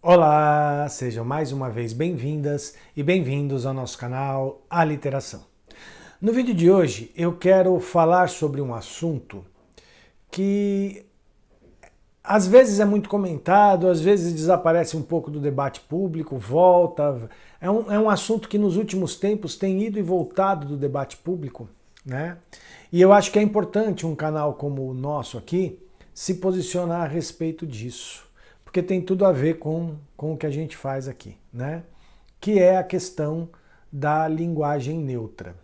Olá, sejam mais uma vez bem-vindas e bem-vindos ao nosso canal Aliteração. No vídeo de hoje eu quero falar sobre um assunto que às vezes é muito comentado, às vezes desaparece um pouco do debate público, volta. É um assunto que nos últimos tempos tem ido e voltado do debate público, né? E eu acho que é importante um canal como o nosso aqui se posicionar a respeito disso, porque tem tudo a ver com o que a gente faz aqui, né? Que é a questão da linguagem neutra.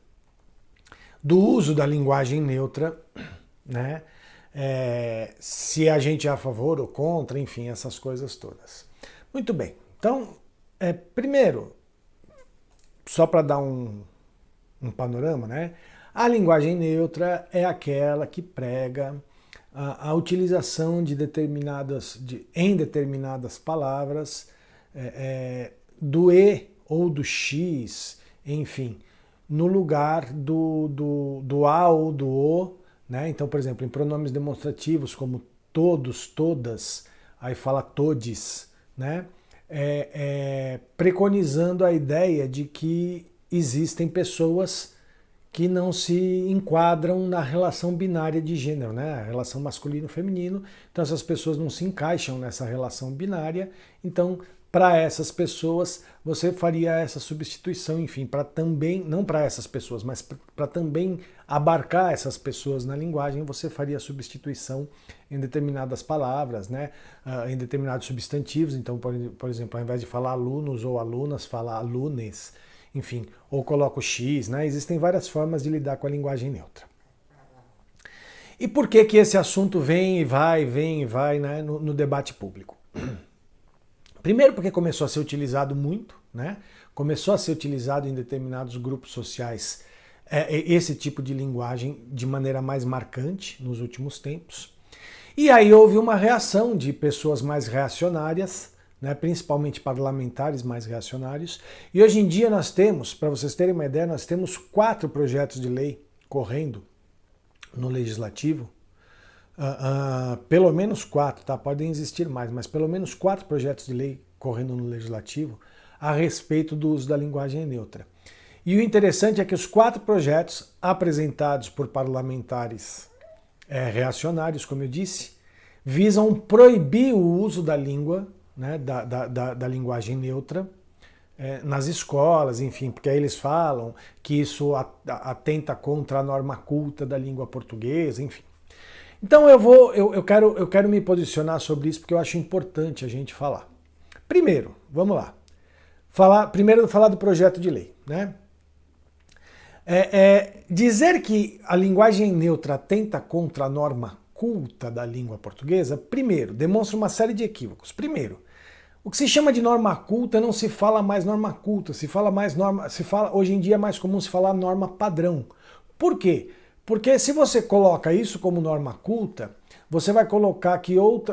Do uso da linguagem neutra, né? Se a gente é a favor ou contra, enfim, essas coisas todas. Muito bem, então, primeiro, só para dar um panorama, né? A linguagem neutra é aquela que prega a utilização de em determinadas palavras do e ou do x, enfim, no lugar do a ou do o, né? Então, por exemplo, em pronomes demonstrativos como todos, todas, aí fala todes, né? Preconizando a ideia de que existem pessoas que não se enquadram na relação binária de gênero, né? A relação masculino-feminino. Então essas pessoas não se encaixam nessa relação binária. Então, para essas pessoas, você faria essa substituição, enfim, para também, não para essas pessoas, mas para também abarcar essas pessoas na linguagem, você faria a substituição em determinadas palavras, né? Em determinados substantivos. Então, por exemplo, ao invés de falar alunos ou alunas, fala alunes. Enfim, ou coloca o X, né? Existem várias formas de lidar com a linguagem neutra. E por que esse assunto vem e vai, né, no debate público? Primeiro porque começou a ser utilizado muito, né? Começou a ser utilizado em determinados grupos sociais esse tipo de linguagem de maneira mais marcante nos últimos tempos. E aí houve uma reação de pessoas mais reacionárias, né, principalmente parlamentares mais reacionários. E hoje em dia nós temos, para vocês terem uma ideia, nós temos 4 projetos de lei correndo no Legislativo, pelo menos 4, tá? Podem existir mais, mas pelo menos 4 projetos de lei correndo no Legislativo a respeito do uso da linguagem neutra. E o interessante é que os 4 projetos apresentados por parlamentares reacionários, como eu disse, visam proibir o uso da língua, né, da linguagem neutra nas escolas, enfim, porque aí eles falam que isso atenta contra a norma culta da língua portuguesa, enfim. Então eu quero me posicionar sobre isso porque eu acho importante a gente falar. Primeiro, vamos lá. Primeiro falar do projeto de lei, né? Dizer que a linguagem neutra atenta contra a norma culta da língua portuguesa, primeiro, demonstra uma série de equívocos. Primeiro, o que se chama de norma culta não se fala mais norma culta, hoje em dia é mais comum se falar norma padrão. Por quê? Porque se você coloca isso como norma culta, você vai colocar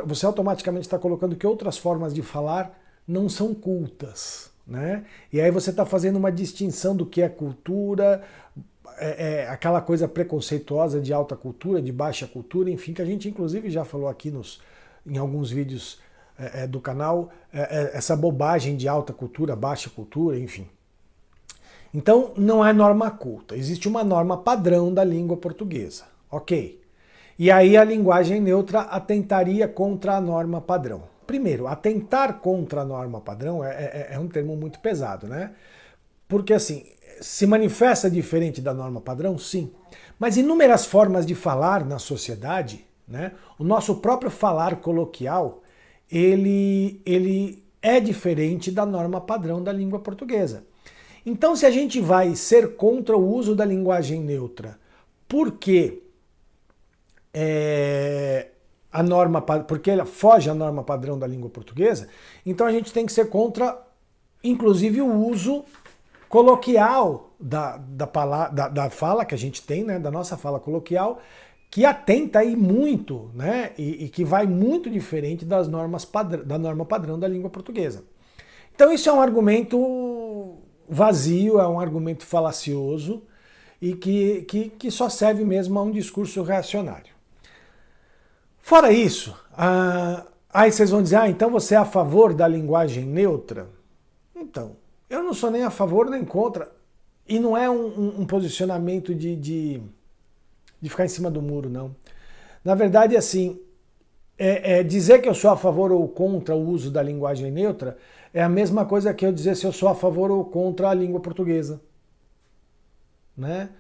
você automaticamente está colocando que outras formas de falar não são cultas, né? E aí você está fazendo uma distinção do que é cultura, aquela coisa preconceituosa de alta cultura, de baixa cultura, enfim, que a gente inclusive já falou aqui em alguns vídeos do canal, essa bobagem de alta cultura, baixa cultura, enfim. Então não é norma culta, existe uma norma padrão da língua portuguesa, ok? E aí a linguagem neutra atentaria contra a norma padrão. Primeiro, atentar contra a norma padrão é um termo muito pesado, né? Porque assim, se manifesta diferente da norma padrão? Sim. Mas inúmeras formas de falar na sociedade, né? O nosso próprio falar coloquial, ele é diferente da norma padrão da língua portuguesa. Então, se a gente vai ser contra o uso da linguagem neutra, porque porque ela foge à norma padrão da língua portuguesa, então a gente tem que ser contra, inclusive, o uso coloquial da fala que a gente tem, né, da nossa fala coloquial, que atenta aí muito, né, e que vai muito diferente da norma padrão da língua portuguesa. Então isso é um argumento vazio, é um argumento falacioso, e que só serve mesmo a um discurso reacionário. Fora isso, aí vocês vão dizer, então você é a favor da linguagem neutra? Então, eu não sou nem a favor nem contra, e não é um posicionamento de ficar em cima do muro, não. Na verdade, assim, dizer que eu sou a favor ou contra o uso da linguagem neutra é a mesma coisa que eu dizer se eu sou a favor ou contra a língua portuguesa. Né?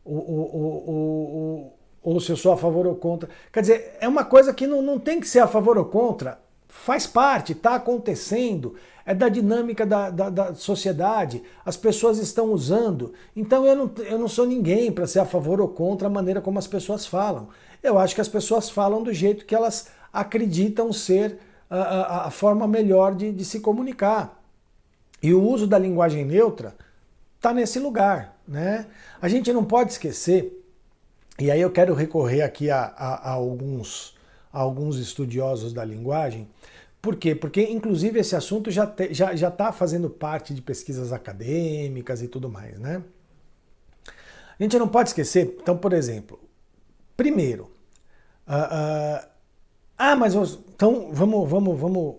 Ou se eu sou a favor ou contra. Quer dizer, é uma coisa que não tem que ser a favor ou contra, faz parte, está acontecendo, é da dinâmica da sociedade, as pessoas estão usando. Então eu não sou ninguém para ser a favor ou contra a maneira como as pessoas falam. Eu acho que as pessoas falam do jeito que elas acreditam ser a forma melhor de se comunicar. E o uso da linguagem neutra está nesse lugar. Né? A gente não pode esquecer, e aí eu quero recorrer aqui a alguns estudiosos da linguagem. Por quê? Porque, inclusive, esse assunto já está fazendo parte de pesquisas acadêmicas e tudo mais. Né? A gente não pode esquecer, então, por exemplo, primeiro, mas então vamos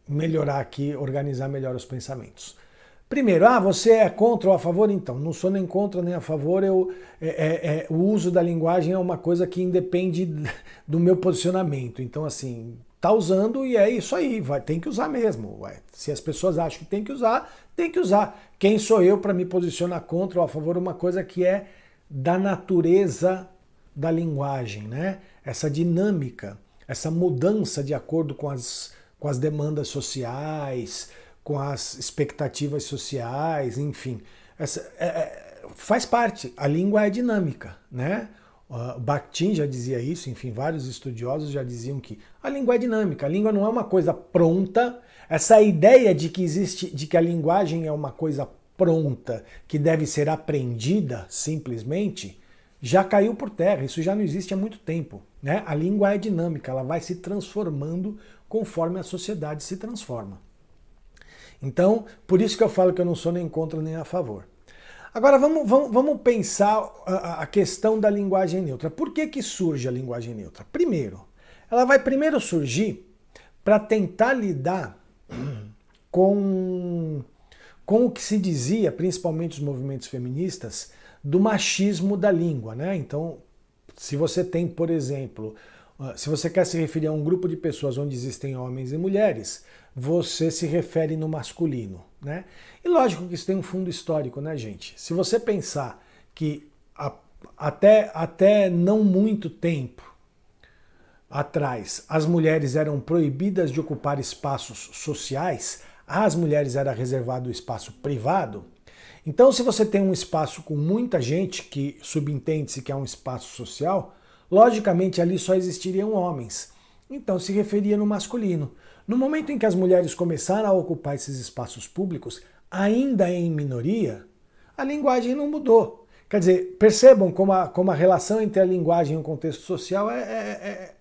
melhorar aqui, organizar melhor os pensamentos. Primeiro, você é contra ou a favor? Então, não sou nem contra nem a favor. O uso da linguagem é uma coisa que independe do meu posicionamento. Então, assim, tá usando e é isso aí, tem que usar mesmo. Se as pessoas acham que tem que usar, tem que usar. Quem sou eu para me posicionar contra ou a favor? Uma coisa que é da natureza da linguagem, né? Essa dinâmica, essa mudança de acordo com as demandas sociais, com as expectativas sociais, enfim. Faz parte, a língua é dinâmica, né? Bakhtin já dizia isso, enfim, vários estudiosos já diziam que a língua é dinâmica, a língua não é uma coisa pronta. Essa ideia de que a linguagem é uma coisa pronta, que deve ser aprendida simplesmente, já caiu por terra, isso já não existe há muito tempo. Né? A língua é dinâmica, ela vai se transformando conforme a sociedade se transforma. Então, por isso que eu falo que eu não sou nem contra nem a favor. Agora, vamos pensar a questão da linguagem neutra. Por que surge a linguagem neutra? Primeiro, ela vai primeiro surgir para tentar lidar com o que se dizia, principalmente os movimentos feministas, do machismo da língua. Né? Então, se você tem, por exemplo, se você quer se referir a um grupo de pessoas onde existem homens e mulheres, você se refere no masculino, né? E lógico que isso tem um fundo histórico, né, gente? Se você pensar que até não muito tempo atrás as mulheres eram proibidas de ocupar espaços sociais, às mulheres era reservado o espaço privado. Então, se você tem um espaço com muita gente, que subentende-se que é um espaço social, logicamente ali só existiriam homens. Então se referia no masculino. No momento em que as mulheres começaram a ocupar esses espaços públicos, ainda em minoria, a linguagem não mudou. Quer dizer, percebam como a relação entre a linguagem e o contexto social é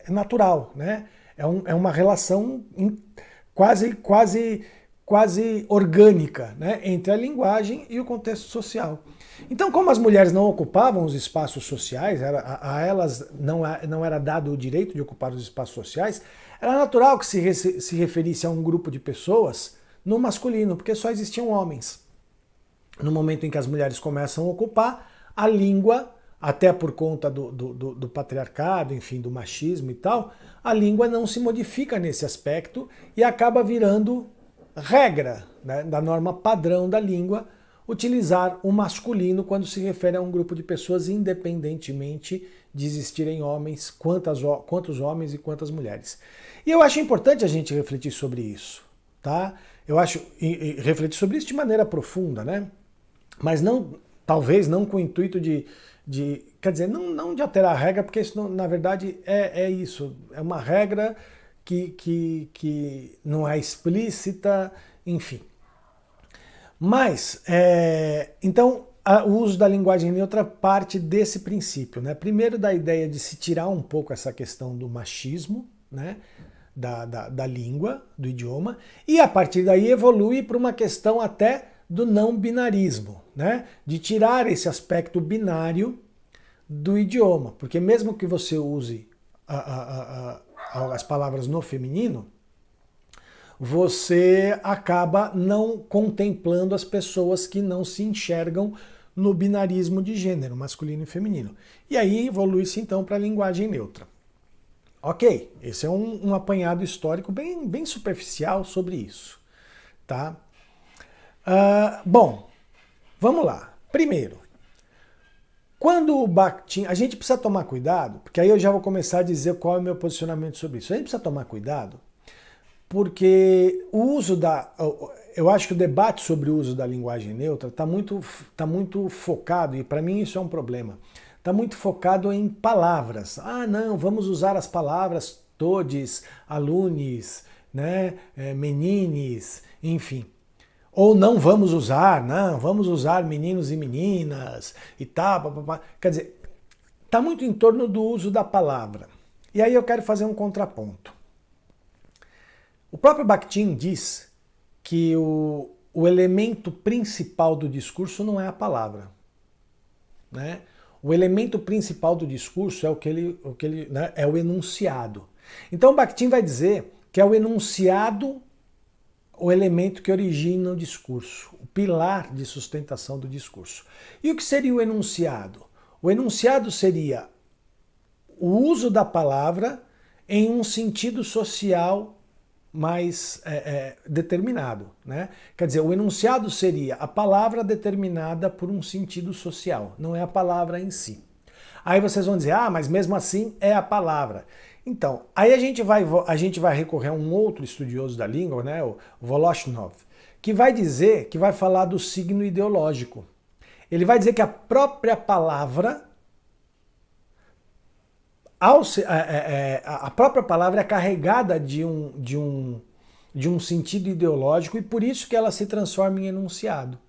natural, né? É uma relação quase orgânica, né? Entre a linguagem e o contexto social. Então, como as mulheres não ocupavam os espaços sociais, a elas não era dado o direito de ocupar os espaços sociais, era natural que se referisse a um grupo de pessoas no masculino, porque só existiam homens. No momento em que as mulheres começam a ocupar, a língua, até por conta do patriarcado, enfim, do machismo e tal, a língua não se modifica nesse aspecto e acaba virando regra, né, da norma padrão da língua, utilizar o masculino quando se refere a um grupo de pessoas, independentemente de existirem homens, quantos homens e quantas mulheres. E eu acho importante a gente refletir sobre isso, tá? Eu acho refletir sobre isso de maneira profunda, né? Mas talvez não com o intuito quer dizer, não de alterar a regra, porque isso na verdade é isso, é uma regra que não é explícita, enfim. Mas, então, o uso da linguagem neutra parte desse princípio, né? Primeiro da ideia de se tirar um pouco essa questão do machismo, né? Da língua, do idioma, e a partir daí evolui para uma questão até do não binarismo, né? De tirar esse aspecto binário do idioma, porque mesmo que você use as palavras no feminino, você acaba não contemplando as pessoas que não se enxergam no binarismo de gênero, masculino e feminino. E aí evolui-se então para a linguagem neutra. Ok, esse é um apanhado histórico bem superficial sobre isso. Tá? Bom, vamos lá. Primeiro, quando o Bakhtin... A gente precisa tomar cuidado, porque aí eu já vou começar a dizer qual é o meu posicionamento sobre isso. A gente precisa tomar cuidado, porque o uso eu acho que o debate sobre o uso da linguagem neutra está muito focado, e para mim isso é um problema, está muito focado em palavras. Ah, não, vamos usar as palavras todes, alunos, né, menines, enfim. Ou não vamos usar, não, vamos usar meninos e meninas e tal, papapá. Quer dizer, está muito em torno do uso da palavra. E aí eu quero fazer um contraponto. O próprio Bakhtin diz que o elemento principal do discurso não é a palavra, né? O elemento principal do discurso é né, é o enunciado. Então o Bakhtin vai dizer que é o enunciado o elemento que origina o discurso, o pilar de sustentação do discurso. E o que seria o enunciado? O enunciado seria o uso da palavra em um sentido social mais determinado, né? Quer dizer, o enunciado seria a palavra determinada por um sentido social, não é a palavra em si. Aí vocês vão dizer, ah, mas mesmo assim é a palavra. Então, aí a gente vai recorrer a um outro estudioso da língua, né, o Voloshinov, que vai dizer, que vai falar do signo ideológico. Ele vai dizer que a própria palavra, a própria palavra é carregada de um sentido ideológico e por isso que ela se transforma em enunciado.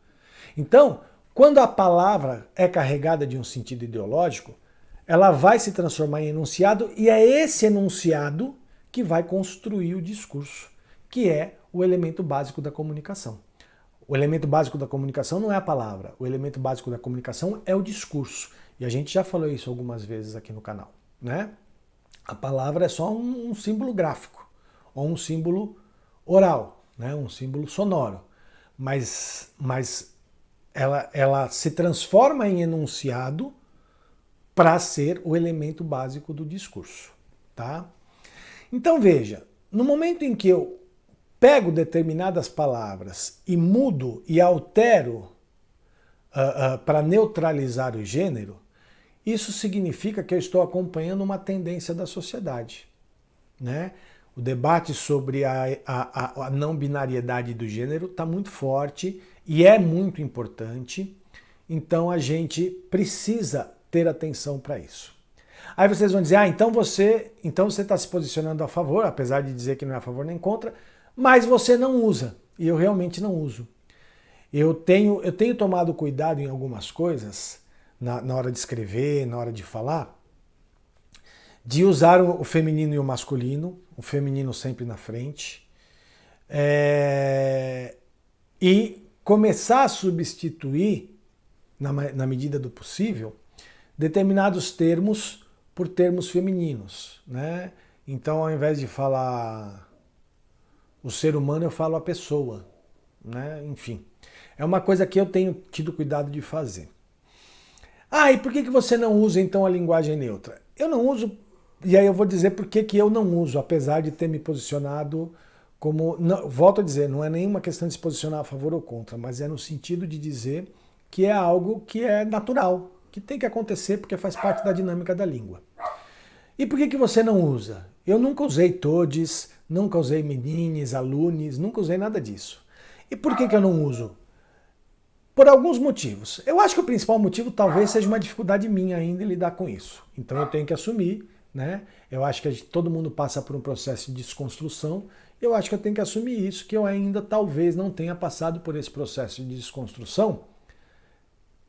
Então, quando a palavra é carregada de um sentido ideológico, ela vai se transformar em enunciado e é esse enunciado que vai construir o discurso, que é o elemento básico da comunicação. O elemento básico da comunicação não é a palavra, o elemento básico da comunicação é o discurso. E a gente já falou isso algumas vezes aqui no canal, né? A palavra é só um símbolo gráfico, ou um símbolo oral, né? Um símbolo sonoro. Mas ela se transforma em enunciado para ser o elemento básico do discurso, tá? Então veja, no momento em que eu pego determinadas palavras e mudo e altero para neutralizar o gênero, isso significa que eu estou acompanhando uma tendência da sociedade, né? O debate sobre a não binariedade do gênero está muito forte e é muito importante, então a gente precisa ter atenção para isso. Aí vocês vão dizer, então você está se posicionando a favor, apesar de dizer que não é a favor nem contra, mas você não usa. E eu realmente não uso. Eu tenho tomado cuidado em algumas coisas, na hora de escrever, na hora de falar, de usar o feminino e o masculino, o feminino sempre na frente, e começar a substituir, na medida do possível, determinados termos por termos femininos, né? Então, ao invés de falar o ser humano, eu falo a pessoa, né? Enfim, é uma coisa que eu tenho tido cuidado de fazer. Ah, e por que você não usa então a linguagem neutra? Eu não uso, e aí eu vou dizer por que eu não uso, apesar de ter me posicionado como, não, volto a dizer, não é nenhuma questão de se posicionar a favor ou contra, mas é no sentido de dizer que é algo que é natural, que tem que acontecer porque faz parte da dinâmica da língua. E por que você não usa? Eu nunca usei todes, nunca usei menines, alunos, nunca usei nada disso. E por que eu não uso? Por alguns motivos. Eu acho que o principal motivo talvez seja uma dificuldade minha ainda em lidar com isso. Então eu tenho que assumir, né? Eu acho que todo mundo passa por um processo de desconstrução. Eu acho que eu tenho que assumir isso, que eu ainda talvez não tenha passado por esse processo de desconstrução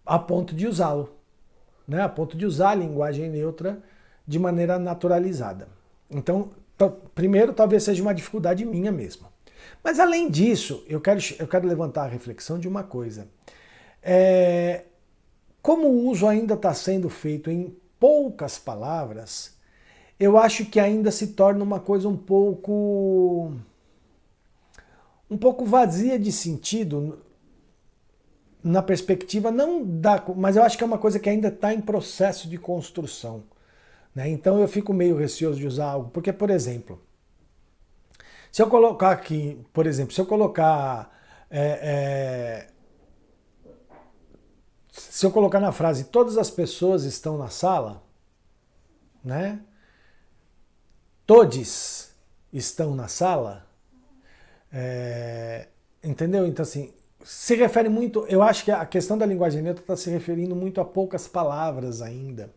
a ponto de usá-lo, né? A ponto de usar a linguagem neutra de maneira naturalizada. Então, primeiro, talvez seja uma dificuldade minha mesmo. Mas além disso, eu quero levantar a reflexão de uma coisa. Como o uso ainda está sendo feito em poucas palavras, eu acho que ainda se torna uma coisa um pouco vazia de sentido na perspectiva não da, mas eu acho que é uma coisa que ainda está em processo de construção, né? Então eu fico meio receoso de usar algo, porque, por exemplo, se eu colocar aqui, por exemplo, se eu colocar se eu colocar na frase todas as pessoas estão na sala, né? Todes estão na sala, entendeu? Então assim, se refere muito, eu acho que a questão da linguagem neutra está se referindo muito a poucas palavras ainda.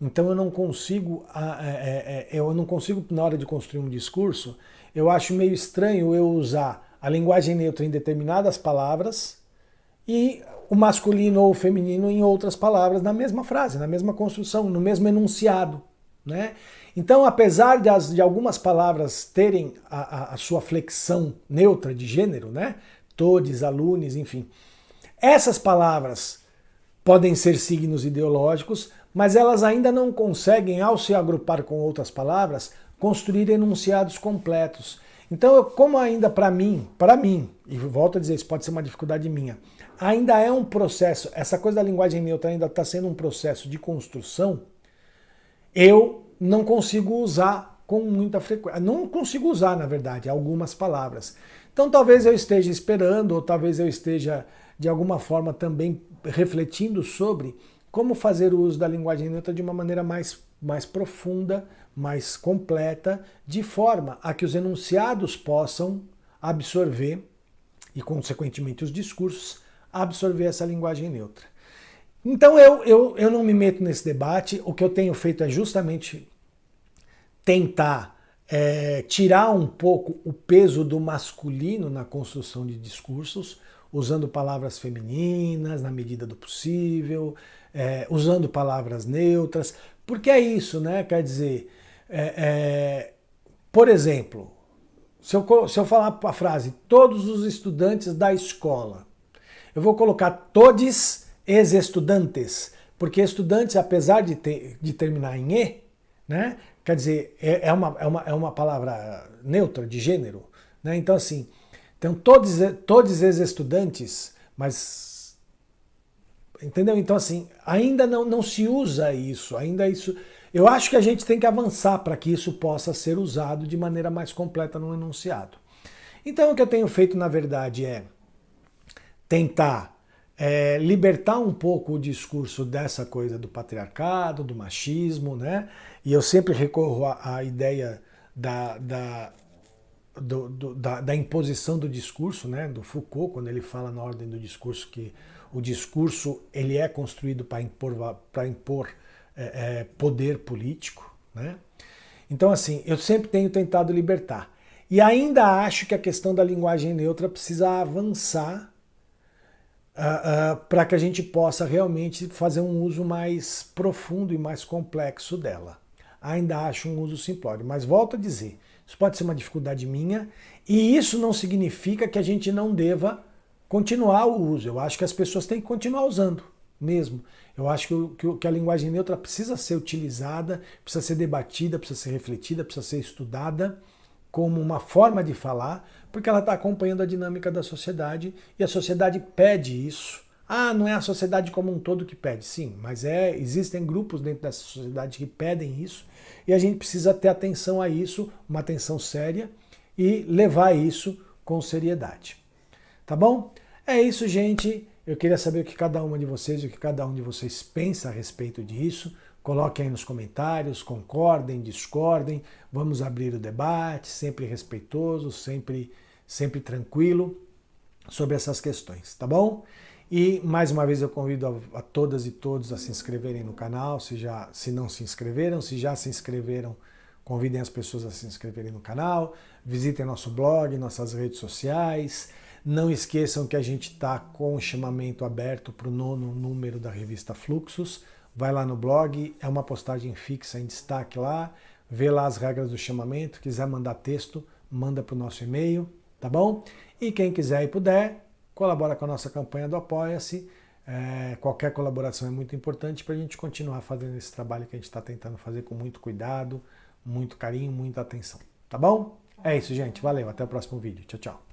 Então eu não consigo, na hora de construir um discurso, eu acho meio estranho eu usar a linguagem neutra em determinadas palavras e o masculino ou o feminino em outras palavras, na mesma frase, na mesma construção, no mesmo enunciado, né? Então, apesar de algumas palavras terem a sua flexão neutra de gênero, né? Todes, alunos, enfim, essas palavras podem ser signos ideológicos, mas elas ainda não conseguem, ao se agrupar com outras palavras, construir enunciados completos. Então, como ainda para mim, e volto a dizer, isso pode ser uma dificuldade minha, ainda é um processo, essa coisa da linguagem neutra ainda está sendo um processo de construção, eu não consigo usar com muita frequência, não consigo usar, na verdade, algumas palavras. Então talvez eu esteja esperando, ou talvez eu esteja, de alguma forma, também refletindo sobre como fazer o uso da linguagem neutra de uma maneira mais profunda, mais completa, de forma a que os enunciados possam absorver, e consequentemente os discursos, absorver essa linguagem neutra. Então eu não me meto nesse debate, o que eu tenho feito é justamente tentar tirar um pouco o peso do masculino na construção de discursos, usando palavras femininas na medida do possível, usando palavras neutras, porque é isso, né? Quer dizer, por exemplo, se eu falar a frase todos os estudantes da escola, eu vou colocar todes os estudantes, porque estudantes, apesar de terminar em E, né? Quer dizer, é uma palavra neutra, de gênero, né? Então assim, todos os estudantes, mas entendeu? Então assim, ainda não se usa isso, ainda isso. Eu acho que a gente tem que avançar para que isso possa ser usado de maneira mais completa no enunciado. Então o que eu tenho feito, na verdade, é tentar libertar um pouco o discurso dessa coisa do patriarcado, do machismo, né? E eu sempre recorro à ideia da imposição do discurso, né? Do Foucault, quando ele fala na ordem do discurso que o discurso ele é construído para impor poder político, né? Então assim, eu sempre tenho tentado libertar. E ainda acho que a questão da linguagem neutra precisa avançar para que a gente possa realmente fazer um uso mais profundo e mais complexo dela. Ainda acho um uso simplório, mas volto a dizer, isso pode ser uma dificuldade minha, e isso não significa que a gente não deva continuar o uso. Eu acho que as pessoas têm que continuar usando mesmo. Eu acho que a linguagem neutra precisa ser utilizada, precisa ser debatida, precisa ser refletida, precisa ser estudada como uma forma de falar, porque ela está acompanhando a dinâmica da sociedade e a sociedade pede isso. Ah, não é a sociedade como um todo que pede, sim, mas existem grupos dentro dessa sociedade que pedem isso e a gente precisa ter atenção a isso, uma atenção séria e levar isso com seriedade. Tá bom? É isso, gente. Eu queria saber o que cada uma de vocês, o que cada um de vocês pensa a respeito disso. Coloquem aí nos comentários, concordem, discordem, vamos abrir o debate, sempre respeitoso, sempre tranquilo sobre essas questões, tá bom? E mais uma vez eu convido a todas e todos a se inscreverem no canal, se não se inscreveram, se já se inscreveram, convidem as pessoas a se inscreverem no canal, visitem nosso blog, nossas redes sociais, não esqueçam que a gente está com o chamamento aberto para o 9º número da revista Fluxos. Vai lá no blog, é uma postagem fixa em destaque lá, vê lá as regras do chamamento, quiser mandar texto, manda para o nosso e-mail, tá bom? E quem quiser e puder, colabora com a nossa campanha do Apoia-se. Qualquer colaboração é muito importante para a gente continuar fazendo esse trabalho que a gente está tentando fazer com muito cuidado, muito carinho, muita atenção, tá bom? É isso, gente. Valeu. Até o próximo vídeo. Tchau, tchau.